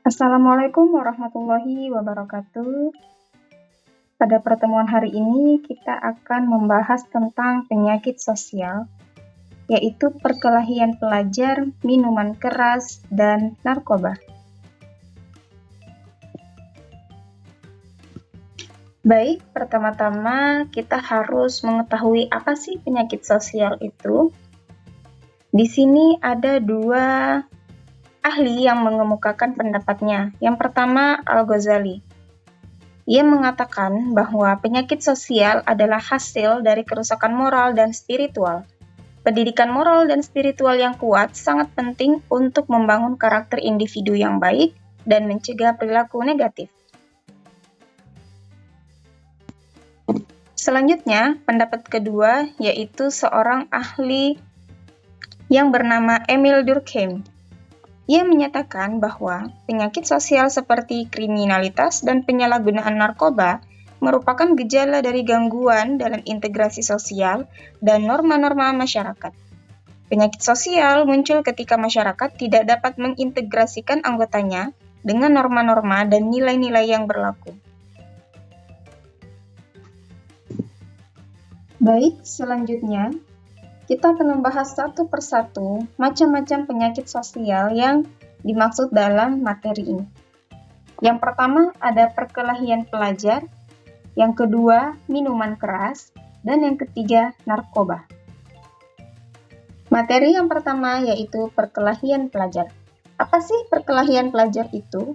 Assalamualaikum warahmatullahi wabarakatuh. Pada pertemuan hari ini, kita akan membahas tentang penyakit sosial, yaitu perkelahian pelajar, minuman keras, dan narkoba. Baik, pertama-tama kita harus mengetahui apa sih penyakit sosial itu. Di sini ada dua ahli yang mengemukakan pendapatnya. Yang pertama, Al-Ghazali. Ia mengatakan bahwa penyakit sosial adalah hasil dari kerusakan moral dan spiritual. Pendidikan moral dan spiritual yang kuat sangat penting untuk membangun karakter individu yang baik dan mencegah perilaku negatif. Selanjutnya, pendapat kedua yaitu seorang ahli yang bernama Emil Durkheim. Ia menyatakan bahwa penyakit sosial seperti kriminalitas dan penyalahgunaan narkoba merupakan gejala dari gangguan dalam integrasi sosial dan norma-norma masyarakat. Penyakit sosial muncul ketika masyarakat tidak dapat mengintegrasikan anggotanya dengan norma-norma dan nilai-nilai yang berlaku. Baik, selanjutnya kita akan membahas satu persatu macam-macam penyakit sosial yang dimaksud dalam materi ini. Yang pertama ada perkelahian pelajar, yang kedua minuman keras, dan yang ketiga narkoba. Materi yang pertama yaitu perkelahian pelajar. Apa sih perkelahian pelajar itu?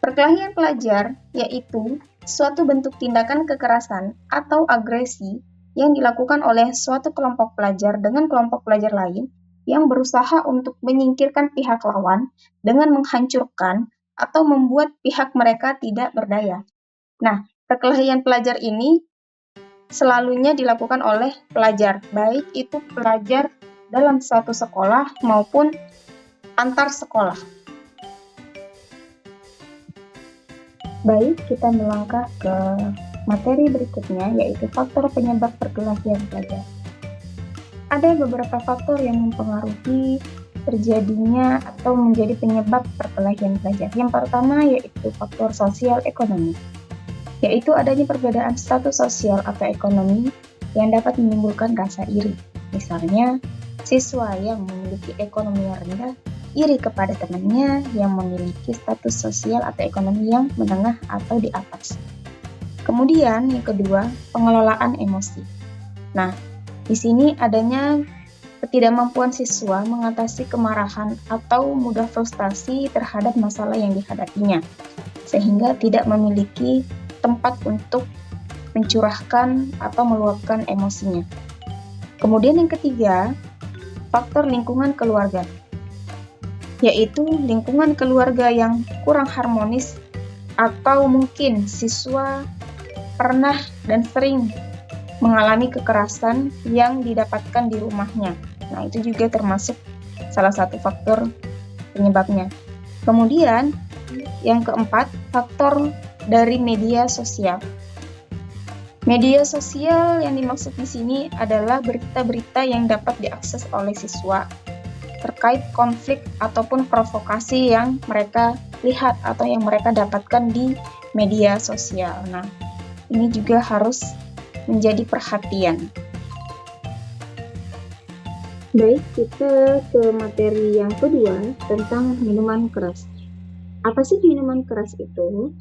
Perkelahian pelajar yaitu suatu bentuk tindakan kekerasan atau agresi yang dilakukan oleh suatu kelompok pelajar dengan kelompok pelajar lain yang berusaha untuk menyingkirkan pihak lawan dengan menghancurkan atau membuat pihak mereka tidak berdaya. Nah, perkelahian pelajar ini selalunya dilakukan oleh pelajar, baik itu pelajar dalam satu sekolah maupun antar sekolah. Baik, kita melangkah ke materi berikutnya, yaitu faktor penyebab perkelahian pelajar. Ada beberapa faktor yang mempengaruhi terjadinya atau menjadi penyebab perkelahian pelajar. Yang pertama yaitu faktor sosial ekonomi, yaitu adanya perbedaan status sosial atau ekonomi yang dapat menimbulkan rasa iri. Misalnya, siswa yang memiliki ekonomi yang rendah iri kepada temannya yang memiliki status sosial atau ekonomi yang menengah atau di atas. Kemudian yang kedua, pengelolaan emosi. Nah, di sini adanya ketidakmampuan siswa mengatasi kemarahan atau mudah frustasi terhadap masalah yang dihadapinya, sehingga tidak memiliki tempat untuk mencurahkan atau meluapkan emosinya. Kemudian yang ketiga, faktor lingkungan keluarga, yaitu lingkungan keluarga yang kurang harmonis atau mungkin siswa pernah dan sering mengalami kekerasan yang didapatkan di rumahnya. Nah, itu juga termasuk salah satu faktor penyebabnya. Kemudian, yang keempat, faktor dari media sosial. Media sosial yang dimaksud di sini adalah berita-berita yang dapat diakses oleh siswa terkait konflik ataupun provokasi yang mereka lihat atau yang mereka dapatkan di media sosial. Nah, ini juga harus menjadi perhatian. Baik, kita ke materi yang kedua tentang minuman keras. Apa sih minuman keras itu?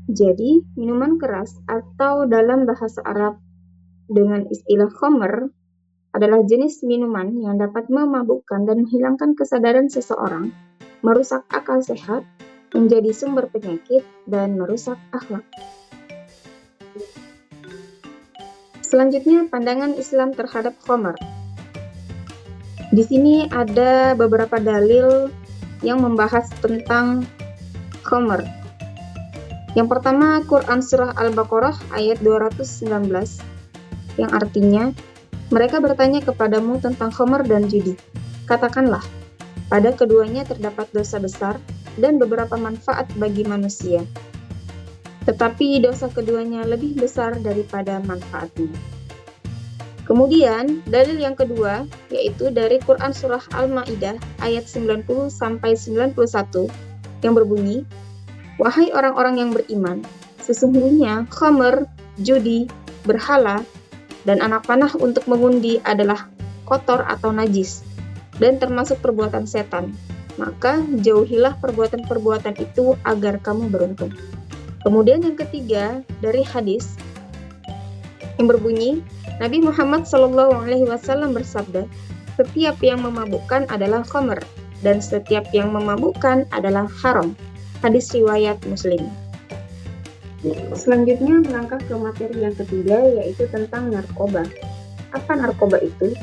Jadi, minuman keras atau dalam bahasa Arab dengan istilah khamr adalah jenis minuman yang dapat memabukkan dan menghilangkan kesadaran seseorang, merusak akal sehat, menjadi sumber penyakit, dan merusak akhlak. Selanjutnya, pandangan Islam terhadap khamr. Di sini ada beberapa dalil yang membahas tentang khamr. Yang pertama, Quran Surah Al-Baqarah ayat 219, yang artinya, mereka bertanya kepadamu tentang khamr dan judi. Katakanlah, pada keduanya terdapat dosa besar dan beberapa manfaat bagi manusia. Tetapi dosa keduanya lebih besar daripada manfaatnya. Kemudian, dalil yang kedua, yaitu dari Quran Surah Al-Ma'idah ayat 90-91, yang berbunyi, "Wahai orang-orang yang beriman, sesungguhnya khamr, judi, berhala, dan anak panah untuk mengundi adalah kotor atau najis, dan termasuk perbuatan setan. Maka jauhilah perbuatan-perbuatan itu agar kamu beruntung." Kemudian yang ketiga dari hadis yang berbunyi, Nabi Muhammad SAW bersabda, "Setiap yang memabukkan adalah khamr, dan setiap yang memabukkan adalah haram." Hadis riwayat Muslim. Selanjutnya melangkah ke materi yang ketiga, yaitu tentang narkoba. Apa narkoba itu?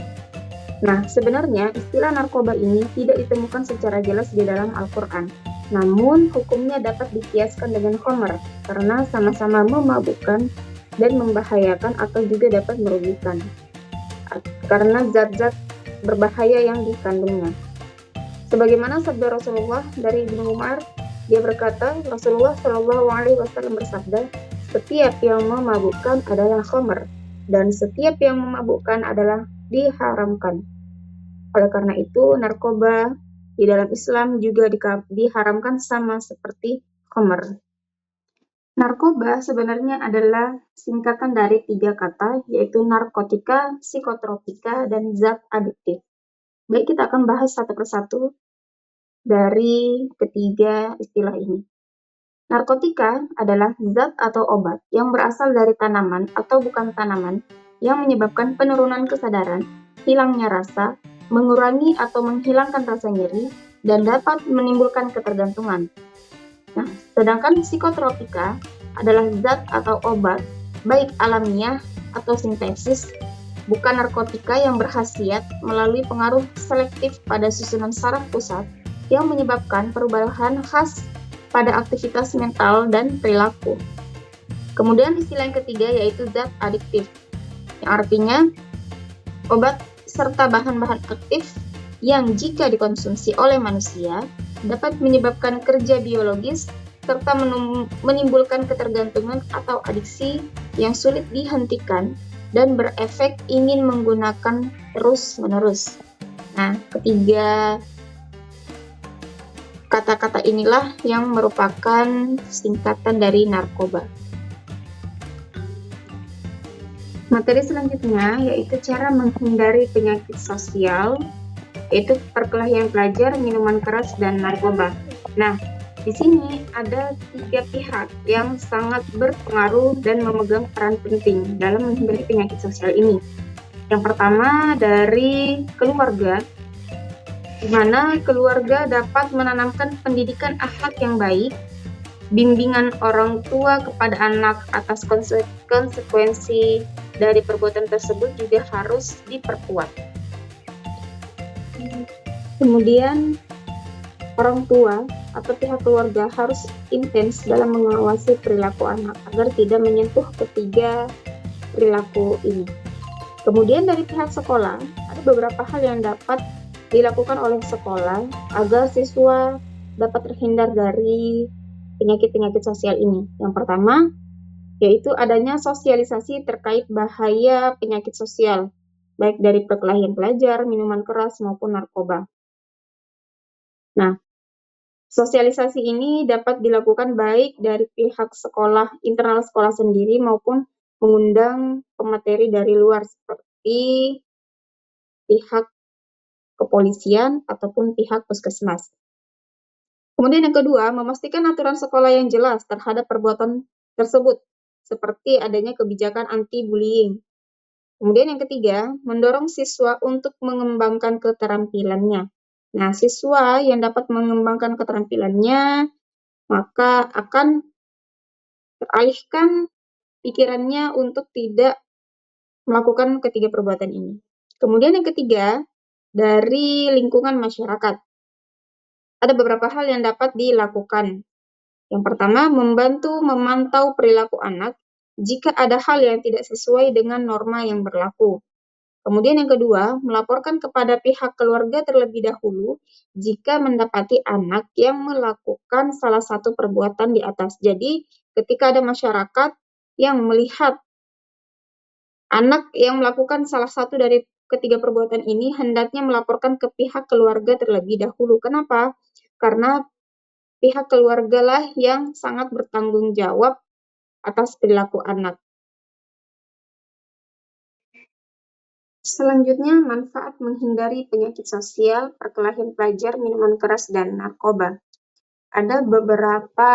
Nah, sebenarnya istilah narkoba ini tidak ditemukan secara jelas di dalam Al-Quran. Namun, hukumnya dapat dikiaskan dengan khamr, karena sama-sama memabukkan dan membahayakan atau juga dapat merugikan, karena zat-zat berbahaya yang dikandungnya. Sebagaimana sabda Rasulullah dari Ibnu Umar, dia berkata, Rasulullah SAW bersabda, "Setiap yang memabukkan adalah khamr, dan setiap yang memabukkan adalah diharamkan." Oleh karena itu, narkoba di dalam Islam juga diharamkan sama seperti khamr. Narkoba sebenarnya adalah singkatan dari 3 kata, yaitu narkotika, psikotropika, dan zat adiktif. Baik, kita akan bahas satu persatu dari ketiga istilah ini. Narkotika adalah zat atau obat yang berasal dari tanaman atau bukan tanaman yang menyebabkan penurunan kesadaran, hilangnya rasa, mengurangi atau menghilangkan rasa nyeri, dan dapat menimbulkan ketergantungan. Nah, sedangkan psikotropika adalah zat atau obat, baik alamiah atau sintesis, bukan narkotika yang berkhasiat melalui pengaruh selektif pada susunan saraf pusat yang menyebabkan perubahan khas pada aktivitas mental dan perilaku. Kemudian istilah yang ketiga yaitu zat adiktif, yang artinya obat serta bahan-bahan aktif yang jika dikonsumsi oleh manusia dapat menyebabkan kerja biologis serta menimbulkan ketergantungan atau adiksi yang sulit dihentikan dan berefek ingin menggunakan terus-menerus. Nah, ketiga kata-kata inilah yang merupakan singkatan dari narkoba. Materi selanjutnya yaitu cara menghindari penyakit sosial, yaitu perkelahian pelajar, minuman keras, dan narkoba. Nah, di sini ada 3 pihak yang sangat berpengaruh dan memegang peran penting dalam menghindari penyakit sosial ini. Yang pertama dari keluarga, di mana keluarga dapat menanamkan pendidikan akhlak yang baik, bimbingan orang tua kepada anak atas konsekuensi dari perbuatan tersebut juga harus diperkuat. Kemudian orang tua atau pihak keluarga harus intens dalam mengawasi perilaku anak agar tidak menyentuh ketiga perilaku ini. Kemudian dari pihak sekolah, ada beberapa hal yang dapat dilakukan oleh sekolah agar siswa dapat terhindar dari penyakit-penyakit sosial ini. Yang pertama, yaitu adanya sosialisasi terkait bahaya penyakit sosial, baik dari perkelahian pelajar, minuman keras, maupun narkoba. Nah, sosialisasi ini dapat dilakukan baik dari pihak sekolah, internal sekolah sendiri, maupun mengundang pemateri dari luar seperti pihak kepolisian ataupun pihak puskesmas. Kemudian yang kedua, memastikan aturan sekolah yang jelas terhadap perbuatan tersebut, seperti adanya kebijakan anti-bullying. Kemudian yang ketiga, mendorong siswa untuk mengembangkan keterampilannya. Nah, siswa yang dapat mengembangkan keterampilannya, maka akan teralihkan pikirannya untuk tidak melakukan ketiga perbuatan ini. Kemudian yang ketiga, dari lingkungan masyarakat. Ada beberapa hal yang dapat dilakukan. Yang pertama, membantu memantau perilaku anak jika ada hal yang tidak sesuai dengan norma yang berlaku. Kemudian yang kedua, melaporkan kepada pihak keluarga terlebih dahulu jika mendapati anak yang melakukan salah satu perbuatan di atas. Jadi, ketika ada masyarakat yang melihat anak yang melakukan salah satu dari ketiga perbuatan ini, hendaknya melaporkan ke pihak keluarga terlebih dahulu. Kenapa? Karena pihak keluarga lah yang sangat bertanggung jawab atas perilaku anak. Selanjutnya, manfaat menghindari penyakit sosial, perkelahian pelajar, minuman keras, dan narkoba. Ada beberapa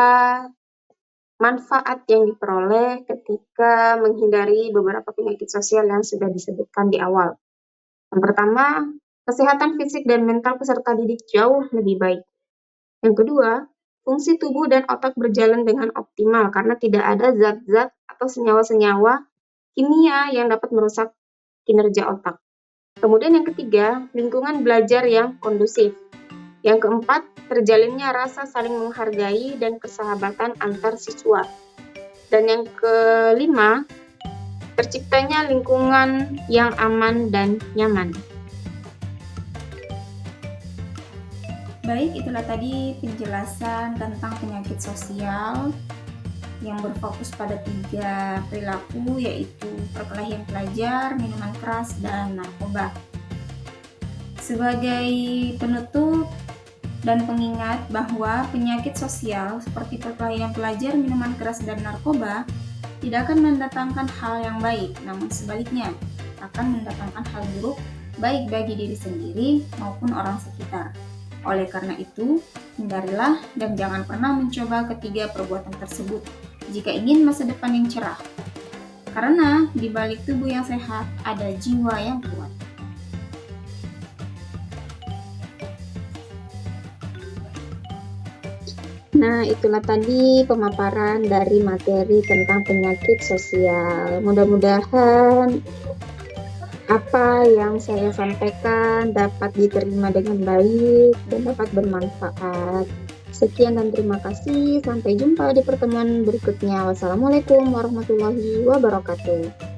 manfaat yang diperoleh ketika menghindari beberapa penyakit sosial yang sudah disebutkan di awal. Yang pertama, kesehatan fisik dan mental peserta didik jauh lebih baik. Yang kedua, fungsi tubuh dan otak berjalan dengan optimal karena tidak ada zat-zat atau senyawa-senyawa kimia yang dapat merusak kinerja otak. Kemudian yang ketiga, lingkungan belajar yang kondusif. Yang keempat, terjalinnya rasa saling menghargai dan persahabatan antar siswa. Dan yang kelima, terciptanya lingkungan yang aman dan nyaman. Baik, itulah tadi penjelasan tentang penyakit sosial yang berfokus pada 3 perilaku, yaitu perkelahian pelajar, minuman keras, dan narkoba. Sebagai penutup dan pengingat bahwa penyakit sosial seperti perkelahian pelajar, minuman keras, dan narkoba tidak akan mendatangkan hal yang baik, namun sebaliknya akan mendatangkan hal buruk baik bagi diri sendiri maupun orang sekitar. Oleh karena itu, hindarilah dan jangan pernah mencoba ketiga perbuatan tersebut jika ingin masa depan yang cerah. Karena di balik tubuh yang sehat ada jiwa yang kuat. Nah, itulah tadi pemaparan dari materi tentang penyakit sosial. Mudah-mudahan apa yang saya sampaikan dapat diterima dengan baik dan dapat bermanfaat. Sekian dan terima kasih. Sampai jumpa di pertemuan berikutnya. Wassalamualaikum warahmatullahi wabarakatuh.